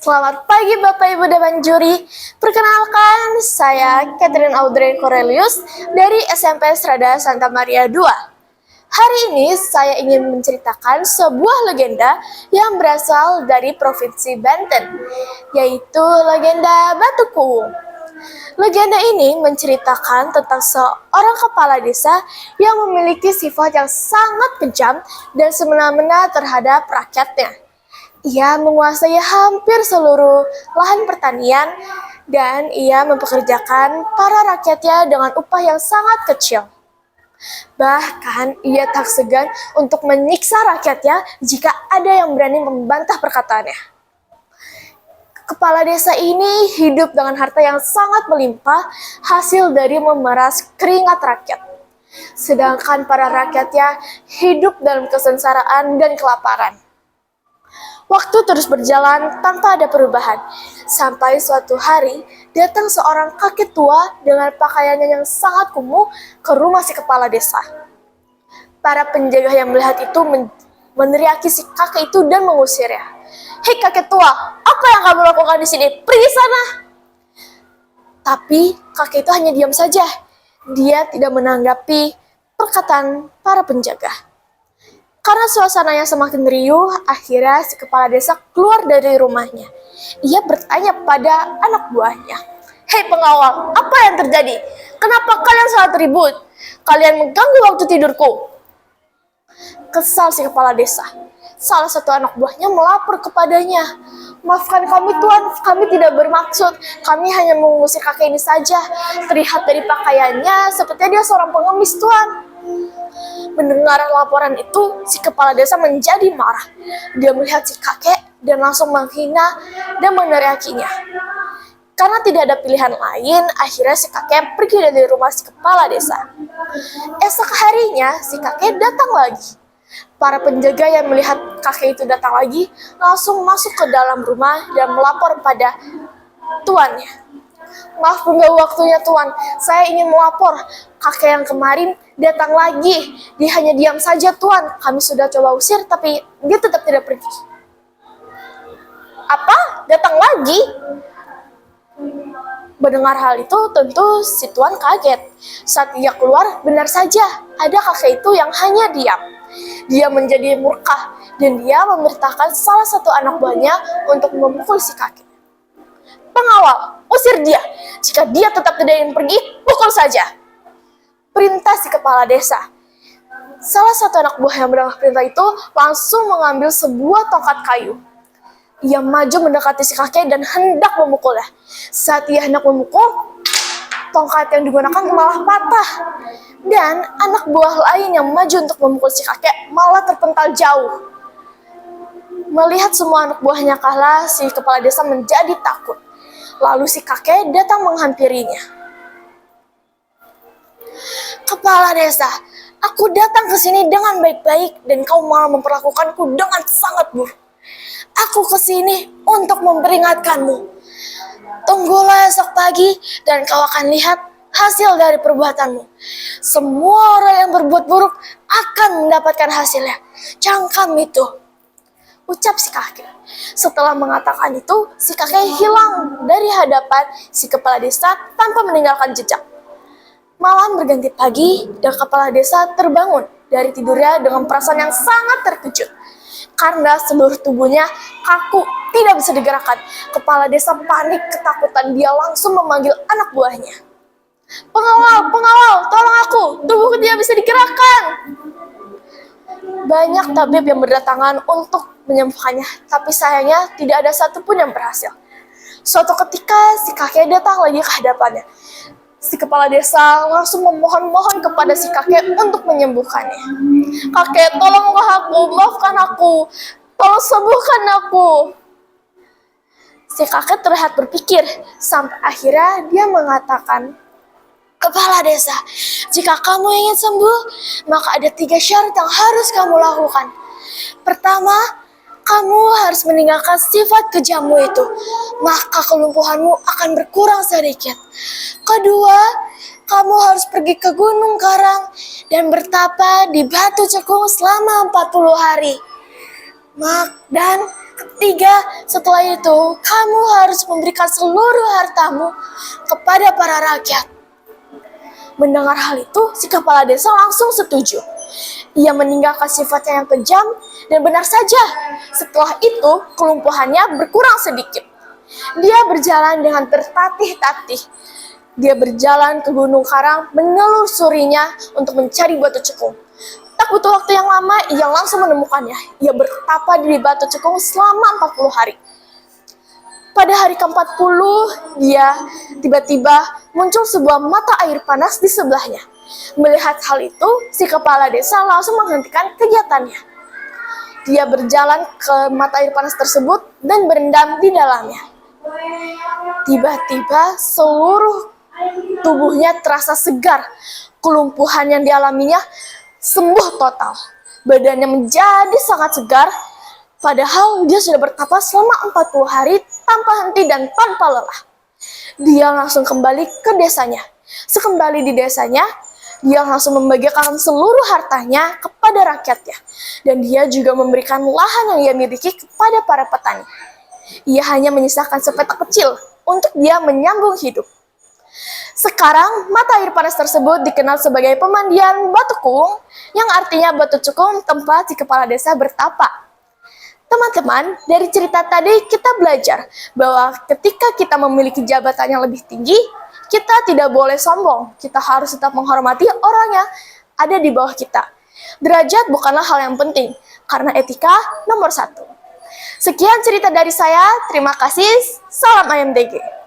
Selamat pagi Bapak Ibu Dewan Juri. Perkenalkan, saya Catherine Audrey Corelius dari SMP Strada Santa Maria II. Hari ini saya ingin menceritakan sebuah legenda yang berasal dari Provinsi Banten, yaitu legenda Batu Kuwung. Legenda ini menceritakan tentang seorang kepala desa yang memiliki sifat yang sangat kejam dan semena-mena terhadap rakyatnya. Ia menguasai hampir seluruh lahan pertanian dan ia mempekerjakan para rakyatnya dengan upah yang sangat kecil. Bahkan ia tak segan untuk menyiksa rakyatnya jika ada yang berani membantah perkataannya. Kepala desa ini hidup dengan harta yang sangat melimpah hasil dari memeras keringat rakyat. Sedangkan para rakyatnya hidup dalam kesengsaraan dan kelaparan. Waktu terus berjalan tanpa ada perubahan, sampai suatu hari datang seorang kakek tua dengan pakaiannya yang sangat kumuh ke rumah si kepala desa. Para penjaga yang melihat itu meneriaki si kakek itu dan mengusirnya. "Hei kakek tua, apa yang kamu lakukan di sini? Pergi sana!" Tapi kakek itu hanya diam saja. Dia tidak menanggapi perkataan para penjaga. Karena suasananya semakin riuh, akhirnya si kepala desa keluar dari rumahnya. Ia bertanya pada anak buahnya, "Hei pengawal, apa yang terjadi? Kenapa kalian sangat ribut? Kalian mengganggu waktu tidurku." Kesal si kepala desa. Salah satu anak buahnya melapor kepadanya, "Maafkan kami Tuan, kami tidak bermaksud. Kami hanya mengusir kakek ini saja. Terlihat dari pakaiannya sepertinya dia seorang pengemis Tuan." Mendengar laporan itu, si kepala desa menjadi marah. Dia melihat si kakek dan langsung menghina dan meneriakinya. Karena tidak ada pilihan lain, akhirnya si kakek pergi dari rumah si kepala desa. Esok harinya, si kakek datang lagi. Para penjaga yang melihat kakek itu datang lagi, langsung masuk ke dalam rumah dan melapor pada tuannya. "Maaf mengganggu waktunya Tuan, saya ingin melapor. Kakek yang kemarin datang lagi. Dia hanya diam saja Tuan. Kami sudah coba usir tapi dia tetap tidak pergi." "Apa? Datang lagi?" Mendengar hal itu tentu si Tuan kaget. Saat ia keluar, benar saja ada kakek itu yang hanya diam. Dia menjadi murka dan dia memerintahkan salah satu anak buahnya untuk memukul si kakek. "Pengawal, usir dia. Jika dia tetap tidak ingin pergi, pukul saja," perintah si kepala desa. Salah satu anak buah yang mendengar perintah itu langsung mengambil sebuah tongkat kayu. Ia maju mendekati si kakek dan hendak memukulnya. Saat ia hendak memukul, tongkat yang digunakan malah patah. Dan anak buah lain yang maju untuk memukul si kakek malah terpental jauh. Melihat semua anak buahnya kalah, si kepala desa menjadi takut. Lalu si kakek datang menghampirinya. "Kepala desa, aku datang ke sini dengan baik-baik dan kau malah memperlakukanku dengan sangat buruk. Aku ke sini untuk memperingatkanmu. Tunggulah esok pagi dan kau akan lihat hasil dari perbuatanmu. Semua orang yang berbuat buruk akan mendapatkan hasilnya. Camkan itu," ucap si kakek. Setelah mengatakan itu, si kakek hilang dari hadapan si kepala desa tanpa meninggalkan jejak. Malam berganti pagi dan kepala desa terbangun dari tidurnya dengan perasaan yang sangat terkejut. Karena seluruh tubuhnya kaku, tidak bisa digerakkan. Kepala desa panik ketakutan, dia langsung memanggil anak buahnya. "Pengawal, pengawal, tolong aku, tubuhku tidak bisa digerakkan." Banyak tabib yang berdatangan untuk menyembuhkannya, tapi sayangnya tidak ada satupun yang berhasil. Suatu ketika si kakek datang lagi ke hadapannya. Si kepala desa langsung memohon-mohon kepada si kakek untuk menyembuhkannya. "Kakek, tolonglah aku, maafkan aku, tolong sembuhkan aku." Si kakek terlihat berpikir, sampai akhirnya dia mengatakan, "Kepala desa, jika kamu ingin sembuh, maka ada 3 syarat yang harus kamu lakukan. Pertama, kamu harus meninggalkan sifat kejammu itu, maka kelumpuhanmu akan berkurang sedikit. Kedua, kamu harus pergi ke Gunung Karang dan bertapa di Batu Cekung selama 40 hari. Dan Ketiga, setelah itu, kamu harus memberikan seluruh hartamu kepada para rakyat. Mendengar hal itu, si kepala desa langsung setuju. Ia meninggalkan sifatnya yang kejam, dan benar saja, setelah itu kelumpuhannya berkurang sedikit. Dia berjalan dengan tertatih-tatih. Dia berjalan ke Gunung Karang menelusurinya untuk mencari batu cekung. Tak butuh waktu yang lama, ia langsung menemukannya. Ia bertapa di batu cekung selama 40 hari. Pada hari ke-40, dia tiba-tiba muncul sebuah mata air panas di sebelahnya. Melihat hal itu, si kepala desa langsung menghentikan kegiatannya. Dia berjalan ke mata air panas tersebut dan berendam di dalamnya. Tiba-tiba seluruh tubuhnya terasa segar. Kelumpuhan yang dialaminya sembuh total. Badannya menjadi sangat segar, padahal dia sudah bertapa selama 40 hari tanpa henti dan tanpa lelah. Dia langsung kembali ke desanya. Sekembali di desanya, dia langsung membagikan seluruh hartanya kepada rakyatnya. Dan dia juga memberikan lahan yang ia miliki kepada para petani. Ia hanya menyisakan sepetak kecil untuk dia menyambung hidup. Sekarang, mata air panas tersebut dikenal sebagai pemandian Batu Kung, yang artinya batu cekung tempat si kepala desa bertapa. Teman-teman, dari cerita tadi kita belajar bahwa ketika kita memiliki jabatan yang lebih tinggi, kita tidak boleh sombong. Kita harus tetap menghormati orang yang ada di bawah kita. Derajat bukanlah hal yang penting, karena etika nomor 1. Sekian cerita dari saya, terima kasih, salam IMDG.